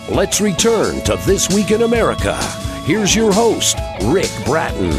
Let's return to This Week in America. Here's your host, Rick Bratton.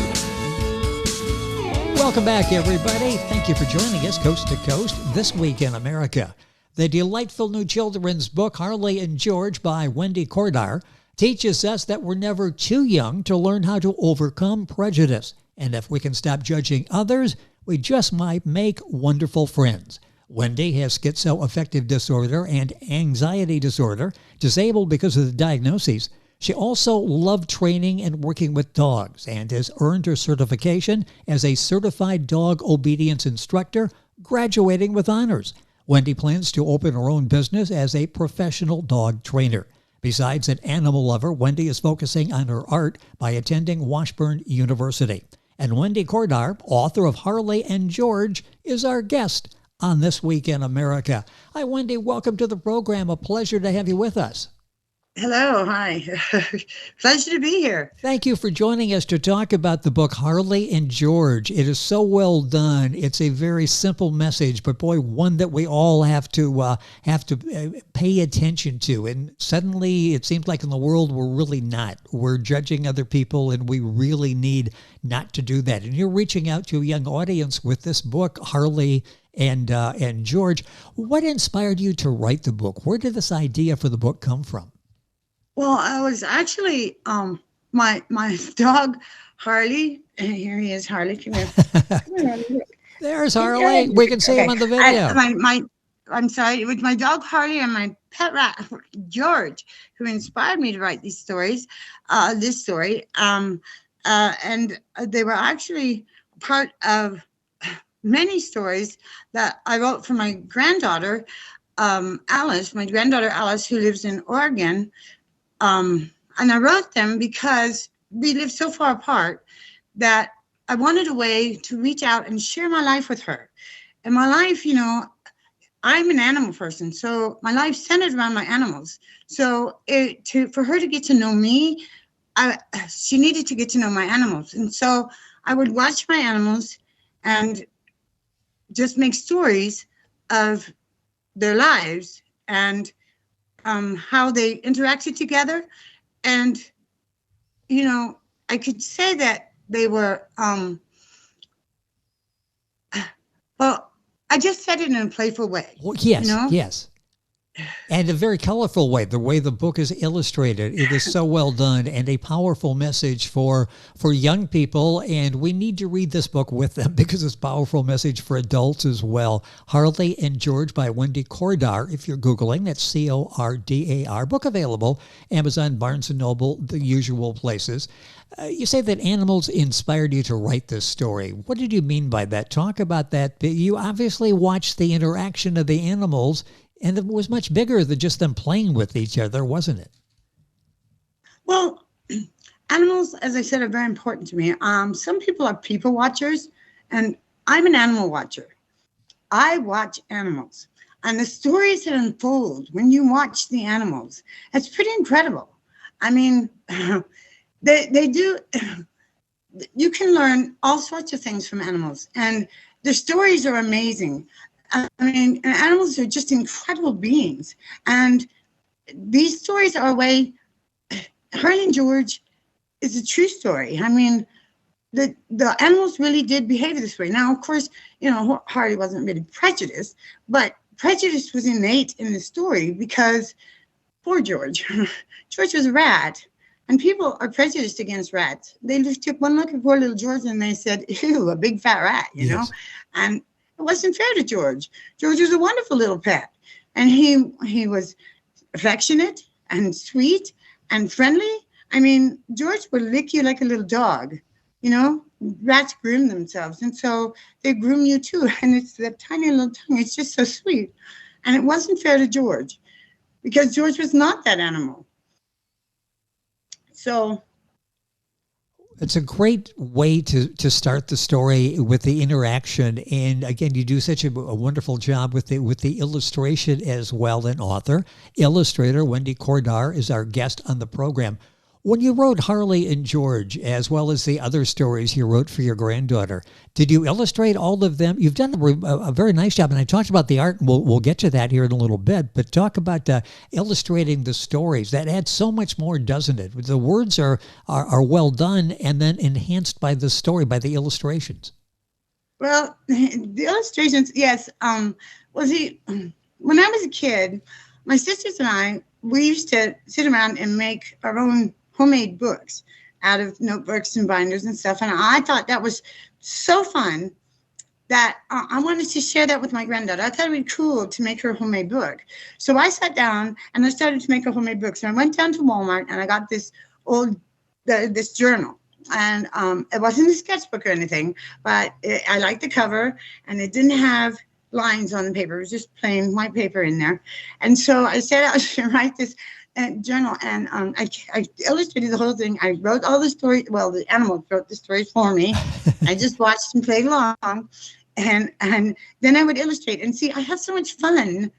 Welcome back, everybody. Thank you for joining us coast to coast This Week in America. The delightful new children's book, Harley and George by Wendy Cordar, teaches us that we're never too young to learn how to overcome prejudice. And if we can stop judging others, we just might make wonderful friends. Wendy has schizoaffective disorder and anxiety disorder, disabled because of the diagnoses. She also loved training and working with dogs and has earned her certification as a Certified Dog Obedience Instructor, graduating with honors. Wendy plans to open her own business as a professional dog trainer. Besides an animal lover, Wendy is focusing on her art by attending Washburn University. And Wendy Cordar, author of Harley and George, is our guest on This Week in America. Hi, Wendy. Welcome to the program. A pleasure to have you with us. Hello. Hi. Pleasure to be here. Thank you for joining us to talk about the book Harley and George. It is so well done. It's a very simple message, but boy, one that we all have to pay attention to. And suddenly it seems like in the world we're really not. We're judging other people, and we really need not to do that. And you're reaching out to a young audience with this book, Harley and George. What inspired you to write the book? Where did this idea for the book come from? Well, I was actually, my dog, Harley, and here he is, Harley, come here. Come here, Harley. There's Harley. We can see him on the video. I'm sorry, it was my dog, Harley, and my pet rat, George, who inspired me to write these stories, this story. And they were actually part of many stories that I wrote for my granddaughter, Alice, who lives in Oregon. And I wrote them because we live so far apart that I wanted a way to reach out and share my life with her. And my life, you know, I'm an animal person, so my life centered around my animals. So for her to get to know me, she needed to get to know my animals. And so I would watch my animals and just make stories of their lives and how they interacted together. And, you know, I could say that they were, well, I just said it in a playful way. Well, yes, you know? Yes. And a very colorful way, the way the book is illustrated. It is so well done and a powerful message for young people. And we need to read this book with them because it's a powerful message for adults as well. Harley and George by Wendy Cordar. If you're Googling, that's Cordar. Book available, Amazon, Barnes & Noble, the usual places. You say that animals inspired you to write this story. What did you mean by that? Talk about that. You obviously watched the interaction of the animals, and it was much bigger than just them playing with each other, wasn't it? Well, animals, as I said, are very important to me. Some people are people watchers, and I'm an animal watcher. I watch animals. And the stories that unfold when you watch the animals, it's pretty incredible. I mean, they do, you can learn all sorts of things from animals, and their stories are amazing. I mean, animals are just incredible beings. And these stories are a way, Harley and George is a true story. I mean, the animals really did behave this way. Now, of course, you know, Harley wasn't really prejudiced, but prejudice was innate in the story because poor George. George was a rat. And people are prejudiced against rats. They just took one look at poor little George and they said, ew, a big fat rat, you know? And it wasn't fair to George. George was a wonderful little pet. And he was affectionate and sweet and friendly. I mean, George would lick you like a little dog, you know? Rats groom themselves. And so they groom you too. And it's that tiny little tongue. It's just so sweet. And it wasn't fair to George because George was not that animal. So it's a great way to start the story with the interaction. And again, you do such a wonderful job with the illustration as well. An author, illustrator, Wendy Cordar is our guest on the program. When you wrote Harley and George, as well as the other stories you wrote for your granddaughter, did you illustrate all of them? You've done a very nice job, and I talked about the art, and we'll get to that here in a little bit, but talk about illustrating the stories. That adds so much more, doesn't it? The words are well done and then enhanced by the story, by the illustrations. Well, the illustrations, yes. Well, see, when I was a kid, my sisters and I, we used to sit around and make our own homemade books out of notebooks and binders and stuff. And I thought that was so fun that I wanted to share that with my granddaughter. I thought it would be cool to make her a homemade book. So I sat down and I started to make a homemade book. So I went down to Walmart and I got this this journal. And it wasn't a sketchbook or anything, but I liked the cover, and it didn't have lines on the paper. It was just plain white paper in there. And so I set out to write this journal, and I illustrated the whole thing. I wrote all the stories. Well, the animals wrote the stories for me. I just watched and played along, and then I would illustrate. And see, I have so much fun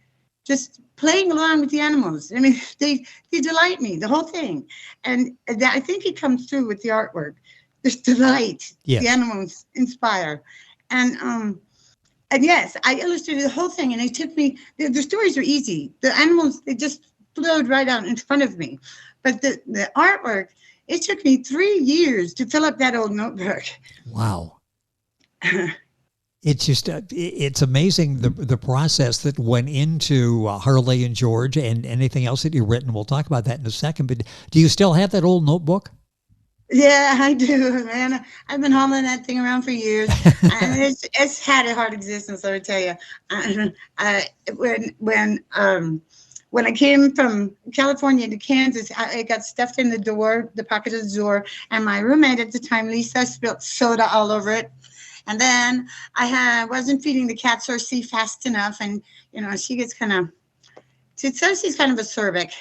just playing along with the animals. I mean, they delight me, the whole thing. And that, I think it comes through with the artwork. This delight, yes. The animals inspire. And yes, I illustrated the whole thing, and it took me, the stories are easy. The animals, they just flowed right out in front of me. But the artwork, it took me 3 years to fill up that old notebook. Wow. It's just, it's amazing the process that went into Harley and George and anything else that you've written. We'll talk about that in a second. But do you still have that old notebook? Yeah, I do, man. I've been hauling that thing around for years. And it's had a hard existence, let me tell you. When I came from California to Kansas, I got stuffed in the pocket of the door, and my roommate at the time, Lisa, spilled soda all over it. And then I wasn't feeding the cat Cercie fast enough, and she gets kind of. Cercie's kind of a cervic,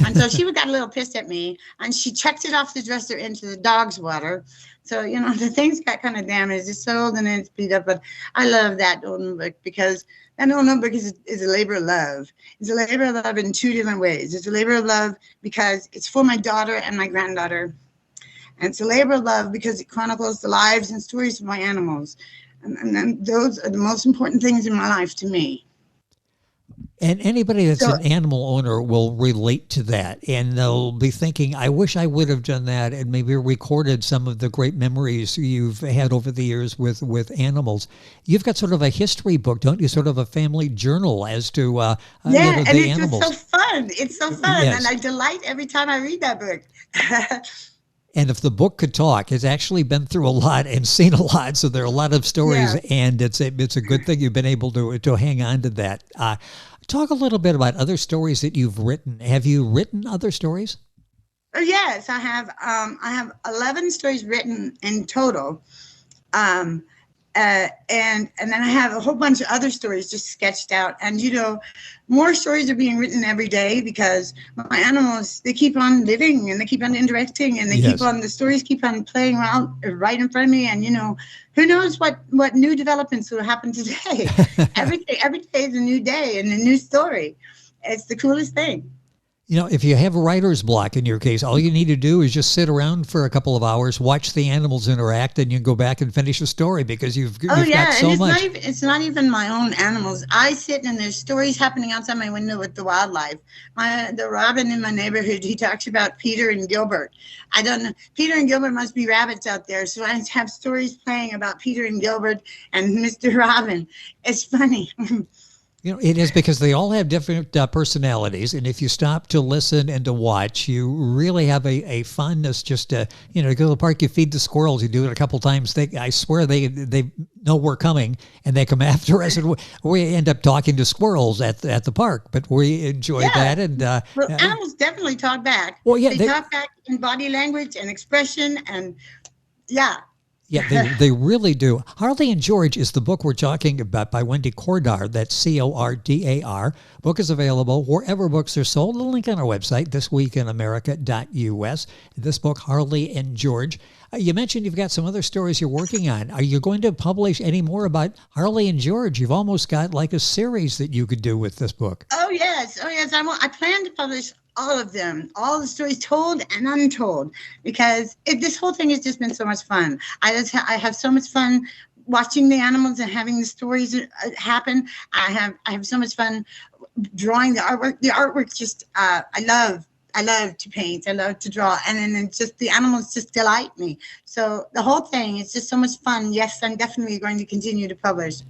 and so she got a little pissed at me, and she chucked it off the dresser into the dog's water. So the things got kind of damaged. It's so old and it's beat up, but I love that old notebook because that old notebook is a labor of love. It's a labor of love in two different ways. It's a labor of love because it's for my daughter and my granddaughter. And it's a labor of love because it chronicles the lives and stories of my animals. And those are the most important things in my life to me. And anybody that's an animal owner will relate to that. And they'll be thinking, I wish I would have done that and maybe recorded some of the great memories you've had over the years with animals. You've got sort of a history book, don't you? Sort of a family journal as to the animals. It's so fun. It's so fun. Yes. And I delight every time I read that book. And if the book could talk, it's actually been through a lot and seen a lot. So there are a lot of stories, and it's a good thing you've been able to hang on to that. Talk a little bit about other stories that you've written. Have you written other stories? Oh, yes, I have. I have 11 stories written in total. And then I have a whole bunch of other stories just sketched out. And, more stories are being written every day because my animals, they keep on living and they keep on interacting and they the stories keep on playing around right in front of me. And, who knows what new developments will happen today. Every day is a new day and a new story. It's the coolest thing. If you have writer's block in your case, all you need to do is just sit around for a couple of hours, watch the animals interact, and you can go back and finish a story because you've got so much. It's not even my own animals. I sit and there's stories happening outside my window with the wildlife. The robin in my neighborhood, he talks about Peter and Gilbert. I don't know. Peter and Gilbert must be rabbits out there. So I have stories playing about Peter and Gilbert and Mr. Robin. It's funny. It is because they all have different personalities, and if you stop to listen and to watch, you really have a fondness just to, go to the park, you feed the squirrels, you do it a couple times. I swear they know we're coming, and they come after us, and we end up talking to squirrels at the park, but we enjoy that. And animals definitely talk back. Well, yeah, they talk back in body language and expression, and Yeah, they really do. Harley and George is the book we're talking about by Wendy Cordar. That's Cordar. Book is available wherever books are sold. A link on our website, thisweekinamerica.us. This book, Harley and George. You mentioned you've got some other stories you're working on. Are you going to publish any more about Harley and George? You've almost got like a series that you could do with this book. Oh, yes. I plan to publish all of them, all the stories told and untold, because this whole thing has just been so much fun. I have so much fun watching the animals and having the stories happen. I have so much fun drawing the artwork. The artwork just I love to paint. I love to draw, and then it's just the animals just delight me. So the whole thing is just so much fun. Yes, I'm definitely going to continue to publish.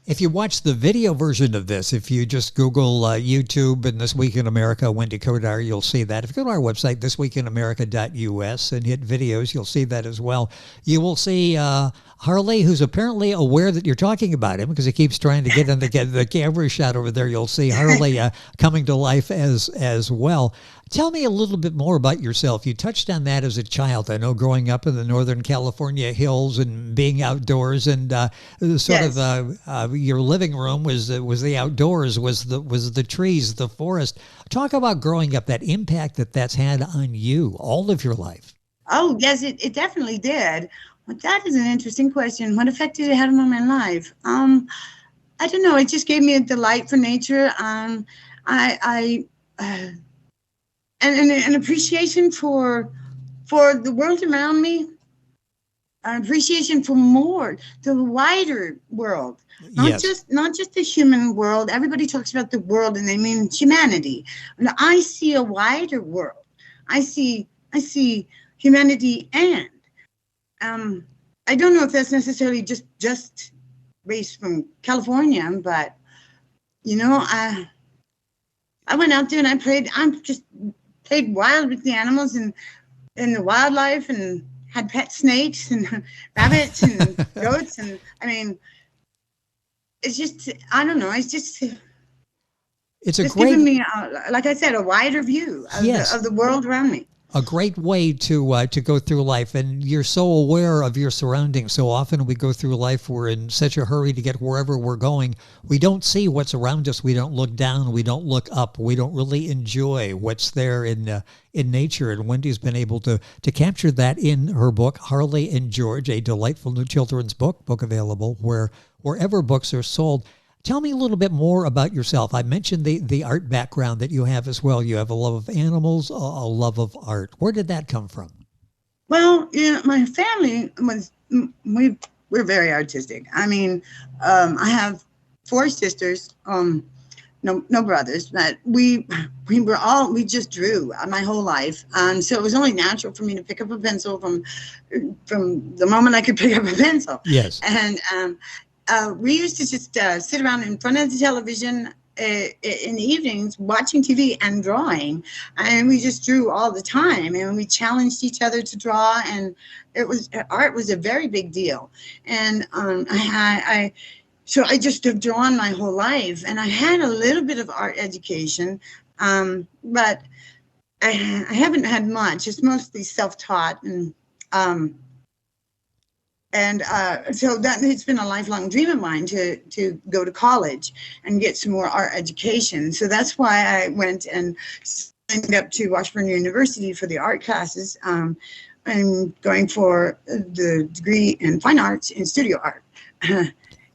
If you watch the video version of this, if you just Google YouTube and This Week in America, Wendy Cordar, you'll see that. If you go to our website, thisweekinamerica.us, and hit videos, you'll see that as well. You will see Harley, who's apparently aware that you're talking about him because he keeps trying to get in the camera shot over there. You'll see Harley coming to life as well. Tell me a little bit more about yourself. You touched on that as a child. I know growing up in the Northern California hills and being outdoors, and your living room was the outdoors, was the trees, the forest. Talk about growing up, that impact that's had on you all of your life. Oh, yes, it definitely did. Well, that is an interesting question. What effect did it have on my life? I don't know. It just gave me a delight for nature. An appreciation for the world around me, an appreciation for the wider world, not just the human world. Everybody talks about the world and they mean humanity. And I see a wider world. I see humanity, and I don't know if that's necessarily just raised from California, but I went out there and I played wild with the animals and the wildlife, and had pet snakes and rabbits and goats. And I mean, it's just, I don't know. It's just giving me, like I said, a wider view of the world around me. A great way to go through life, and you're so aware of your surroundings. So often we go through life, we're in such a hurry to get wherever we're going. We don't see what's around us. We don't look down. We don't look up. We don't really enjoy what's there in nature. And Wendy's been able to capture that in her book, Harley and George, a delightful new children's book available wherever books are sold. Tell me a little bit more about yourself. I mentioned the art background that you have as well. You have a love of animals, a love of art. Where did that come from? Well, my family we're very artistic. I mean, I have 4 sisters, no brothers, but we just drew my whole life. So it was only natural for me to pick up a pencil from the moment I could pick up a pencil. Yes. And we used to just sit around in front of the television in the evenings watching TV and drawing, and we just drew all the time, and we challenged each other to draw, and art was a very big deal. And so I just have drawn my whole life, and I had a little bit of art education, but I haven't had much. It's mostly self-taught, and so that it's been a lifelong dream of mine to go to college and get some more art education. So that's why I went and signed up to Washburn University for the art classes. I'm going for the degree in fine arts in studio art.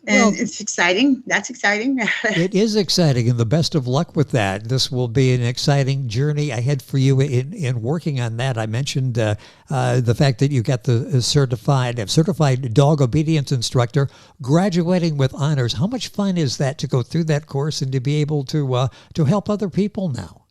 And it's exciting. That's exciting. It is exciting, and the best of luck with that. This will be an exciting journey ahead for you in working on that. I mentioned the fact that you got the certified dog obedience instructor, graduating with honors. How much fun is that to go through that course and to be able to help other people now?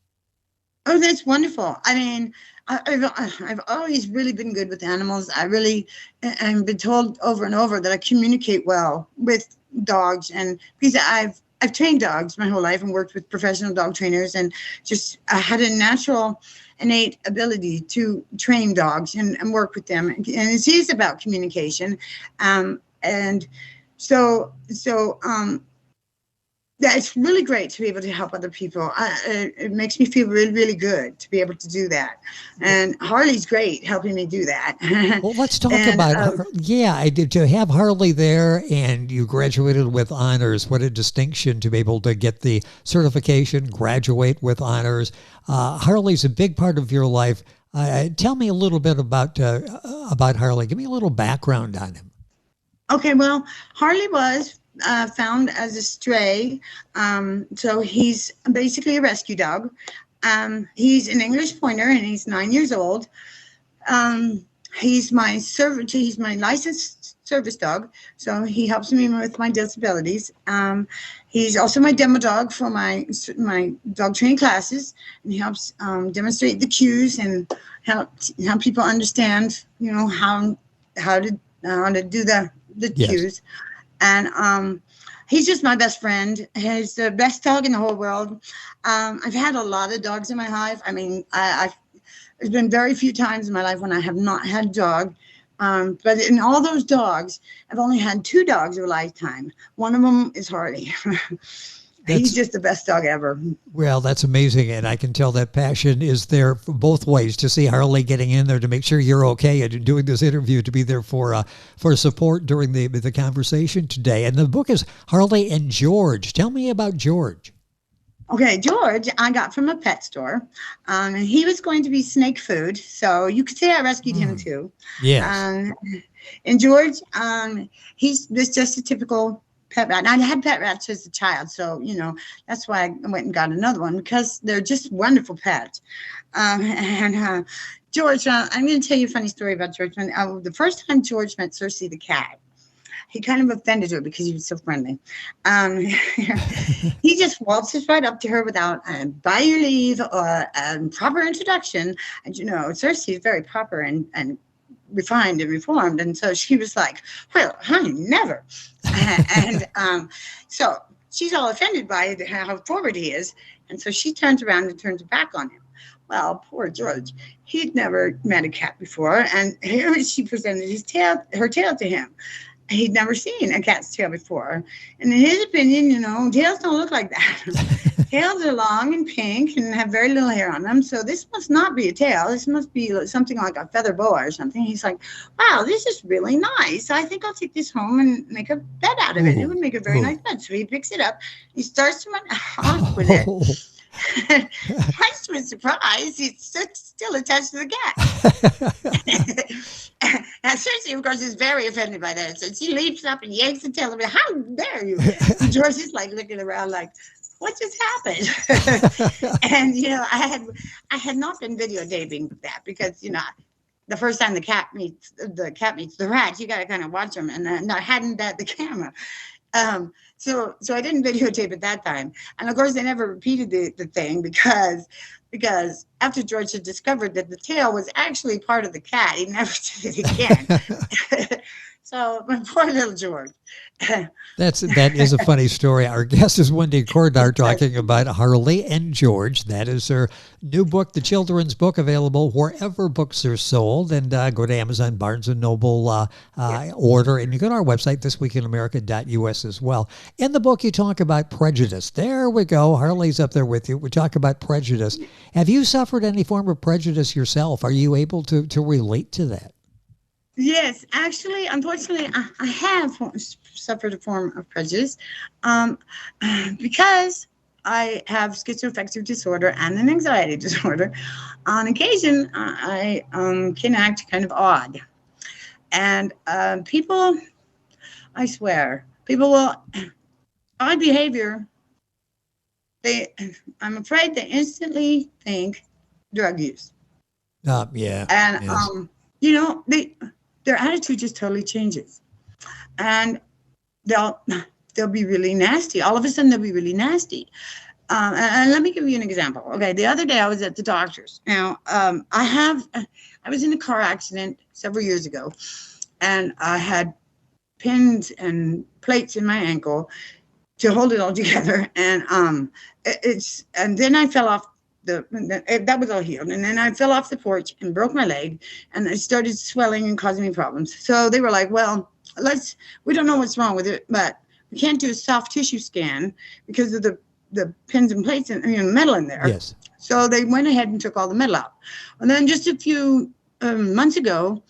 Oh, that's wonderful. I mean, I've always really been good with animals. I've been told over and over that I communicate well with dogs, and because I've trained dogs my whole life and worked with professional dog trainers, and just had a natural, innate ability to train dogs and work with them. And it is about communication, and so. Yeah, it's really great to be able to help other people. It makes me feel really, really good to be able to do that. And Harley's great helping me do that. Well, let's talk about her. Yeah, I did. To have Harley there, and you graduated with honors. What a distinction to be able to get the certification, graduate with honors. Harley's a big part of your life. Tell me a little bit about Harley. Give me a little background on him. Okay, well, Harley was found as a stray. So he's basically a rescue dog. He's an English pointer, and he's 9 years old. He's my servant. He's my licensed service dog, so he helps me with my disabilities. He's also my demo dog for my dog training classes, and he helps demonstrate the cues and help people understand, how to do the Yes. cues. And he's just my best friend. He's the best dog in the whole world. I've had a lot of dogs in my life. I mean, there's been very few times in my life when I have not had a dog. But in all those dogs, I've only had 2 dogs of a lifetime. One of them is Harley. He's just the best dog ever. Well, that's amazing, and I can tell that passion is there for both ways. To see Harley getting in there to make sure you're okay, and doing this interview to be there for support during the conversation today. And the book is Harley and George. Tell me about George. Okay, George, I got from a pet store. And he was going to be snake food, so you could say I rescued him too. Yes. And George, he's just a typical pet rat. And I had pet rats as a child, so that's why I went and got another one, because they're just wonderful pets. George, I'm going to tell you a funny story about George. The first time George met Cercie the cat, he kind of offended her because he was so friendly. He just waltzes right up to her without by your leave or proper introduction. And Cercie is very proper and refined and reformed, and so she was like, "Well, honey, never." So she's all offended by how forward he is, and so she turns around and turns her back on him. Well, poor George, he'd never met a cat before, and here she presented her tail to him. He'd never seen a cat's tail before. And in his opinion, tails don't look like that. Tails are long and pink and have very little hair on them. So this must not be a tail. This must be something like a feather boa or something. He's like, wow, this is really nice. I think I'll take this home and make a bed out of it. It would make a very nice bed. So he picks it up. He starts to run off with it. Much to his surprise, it's still attached to the cat. Now, Cercie, of course, is very offended by that. So she leaps up and yanks the tail of it. How dare you? And George is like looking around like, what just happened? And, I had not been videotaping that because, the first time the cat meets the rat, you got to kind of watch them. And I hadn't had the camera. So I didn't videotape it that time. And of course, they never repeated the thing because after George had discovered that the tail was actually part of the cat, he never did it again. So my poor little George. That is a funny story. Our guest is Wendy Cordar talking about Harley and George. That is her new book, the children's book, available wherever books are sold. And go to Amazon, Barnes & Noble, order. And you go to our website, thisweekinamerica.us as well. In the book, you talk about prejudice. There we go. Harley's up there with you. We talk about prejudice. Have you suffered any form of prejudice yourself? Are you able to relate to that? Yes, actually, unfortunately, I have suffered a form of prejudice because I have schizoaffective disorder and an anxiety disorder. On occasion, I can act kind of odd. And people, I swear, odd behavior, I'm afraid they instantly think drug use. Yeah. And, their attitude just totally changes. And they'll be really nasty. All of a sudden, they'll be really nasty. And let me give you an example. Okay, the other day I was at the doctor's. Now, I was in a car accident several years ago, and I had pins and plates in my ankle to hold it all together. And and then I fell off. That was all healed, and then I fell off the porch and broke my leg, and it started swelling and causing me problems. So they were like, well, we don't know what's wrong with it, but we can't do a soft tissue scan because of the pins and plates and metal in there. Yes. So they went ahead and took all the metal out. And then just a few months ago,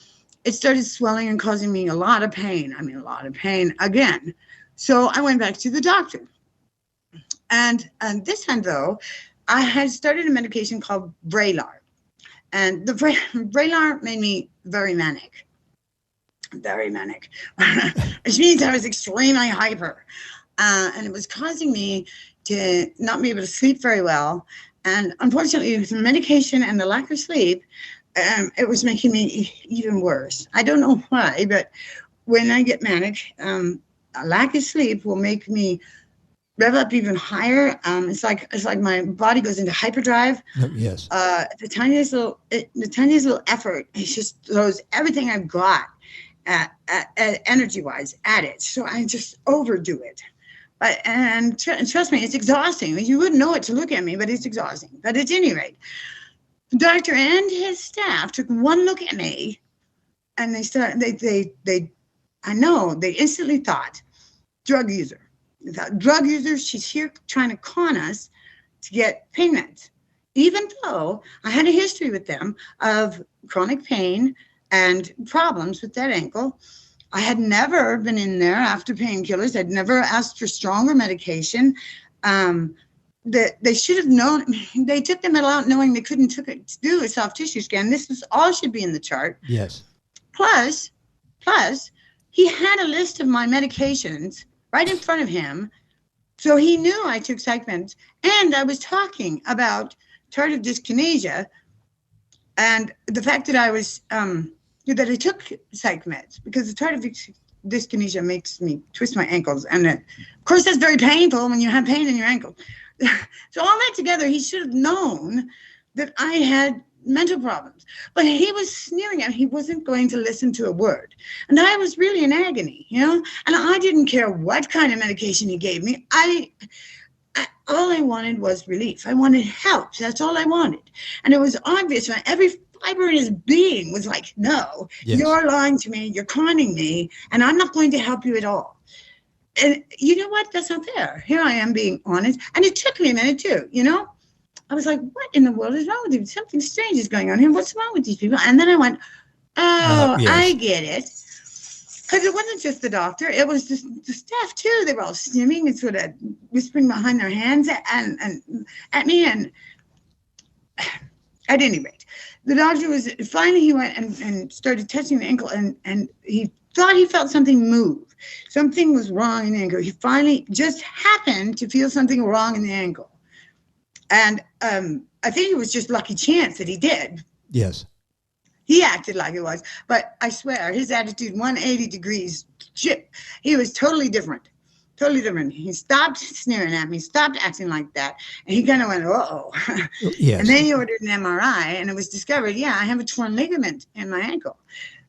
it started swelling and causing me a lot of pain. I mean, a lot of pain again. So I went back to the doctor, and this time though, I had started a medication called Vraylar, and the Vraylar made me very manic, which means I was extremely hyper, and it was causing me to not be able to sleep very well, And unfortunately, with the medication and the lack of sleep, it was making me even worse. I don't know why, but when I get manic, a lack of sleep will make me rev up even higher. It's like my body goes into hyperdrive. Yes. The tiniest little effort, it just throws everything I've got energy wise at it. So I just overdo it. But trust me, it's exhausting. You wouldn't know it to look at me, but it's exhausting. But at any rate, the doctor and his staff took one look at me, and they instantly thought drug user. They thought drug user. She's here trying to con us to get pain meds, even though I had a history with them of chronic pain and problems with that ankle. I had never been in there after painkillers. I'd never asked for stronger medication. They should have known. They took the metal out knowing they couldn't do a soft tissue scan. This was all should be in the chart. Yes. Plus, he had a list of my medications right in front of him. So he knew I took psych meds. And I was talking about tardive dyskinesia and the fact that I was... that I took psych meds because the tardive dyskinesia makes me twist my ankles. And of course, that's very painful when you have pain in your ankle. So all that together, he should have known that I had mental problems. But he was sneering at me. He wasn't going to listen to a word. And I was really in agony, And I didn't care what kind of medication he gave me. All I wanted was relief. I wanted help. That's all I wanted. And it was obvious when every fiber in his being was like, no, yes. You're lying to me, you're conning me, and I'm not going to help you at all. And you know what? That's not fair. Here I am being honest. And it took me a minute too, I was like, what in the world is wrong with you? Something strange is going on here. What's wrong with these people? And then I went, yes. I get it. Because it wasn't just the doctor. It was the staff too. They were all snimming and sort of whispering behind their hands and at me. And at any rate, the doctor was finally he went and started touching the ankle and he thought he felt something move. Something was wrong in the ankle. He finally just happened to feel something wrong in the ankle. And I think it was just lucky chance that he did. Yes. He acted like it was, but I swear his attitude 180 degrees. He was totally different. Totally different. He stopped sneering at me, stopped acting like that. And he kind of went, uh-oh. Yes. And then he ordered an MRI and it was discovered, I have a torn ligament in my ankle.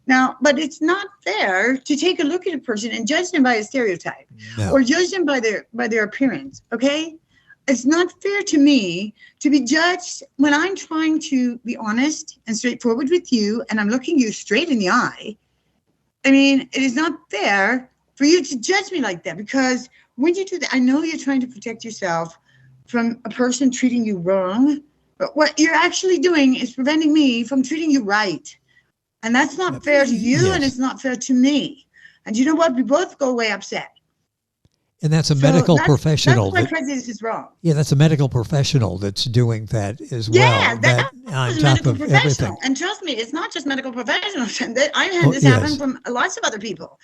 Now, but it's not fair to take a look at a person and judge them by a stereotype or judge them by their appearance, okay? It's not fair to me to be judged when I'm trying to be honest and straightforward with you and I'm looking you straight in the eye. I mean, it is not fair for you to judge me like that, because when you do that, I know you're trying to protect yourself from a person treating you wrong, but what you're actually doing is preventing me from treating you right. And that's not fair to you, and it's not fair to me. And you know what? We both go away upset. And that's a medical professional. That's why prejudice is wrong. Yeah, that's a medical professional that's doing that as well. Yeah, that's on a top medical of professional. everything. And trust me, it's not just medical professionals. I've had this happen from lots of other people.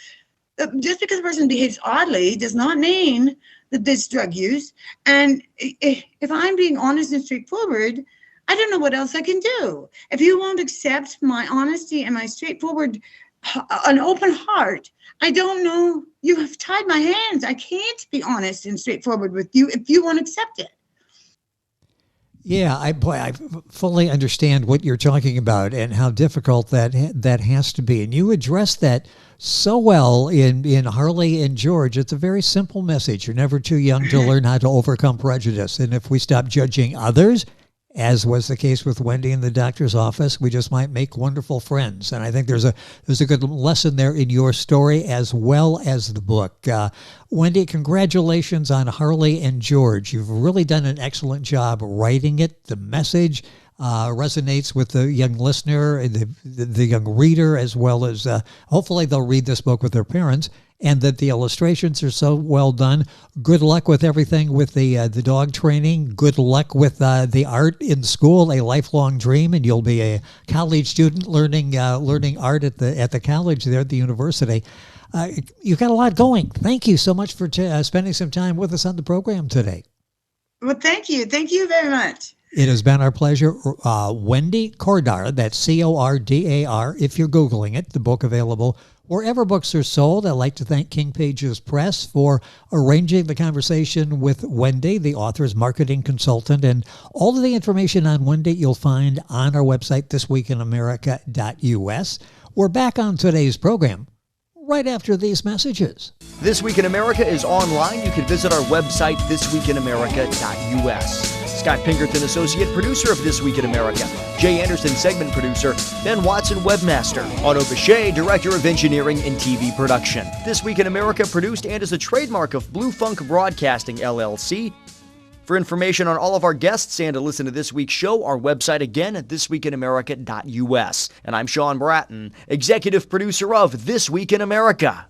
Just because a person behaves oddly does not mean that there's drug use. And if I'm being honest and straightforward, I don't know what else I can do. If you won't accept my honesty and my straightforward, an open heart, I don't know. You have tied my hands. I can't be honest and straightforward with you if you won't accept it. Yeah, I fully understand what you're talking about and how difficult that has to be. And you address that so well in Harley and George. It's a very simple message. You're never too young to learn how to overcome prejudice. And if we stop judging others, as was the case with Wendy in the doctor's office, we just might make wonderful friends. And I think there's a good lesson there in your story as well as the book. Wendy, congratulations on Harley and George. You've really done an excellent job writing it. The message resonates with the young listener, the young reader, as well as hopefully they'll read this book with their parents. And that the illustrations are so well done. Good luck with everything with the dog training. Good luck with the art in school, a lifelong dream, and you'll be a college student learning art at the college there at the university. You've got a lot going. Thank you so much for spending some time with us on the program today. Well, thank you. Thank you very much. It has been our pleasure. Wendy Cordar, that's Cordar. If you're Googling it, the book available wherever books are sold. I'd like to thank King Pages Press for arranging the conversation with Wendy, the author's marketing consultant. And all of the information on Wendy you'll find on our website, thisweekinamerica.us. We're back on today's program right after these messages. This Week in America is online. You can visit our website, thisweekinamerica.us. Scott Pinkerton, associate producer of This Week in America. Jay Anderson, segment producer. Ben Watson, webmaster. Otto Bechet, director of engineering and TV production. This Week in America produced and is a trademark of Blue Funk Broadcasting, LLC. For information on all of our guests and to listen to this week's show, our website again at thisweekinamerica.us. And I'm Sean Bratton, executive producer of This Week in America.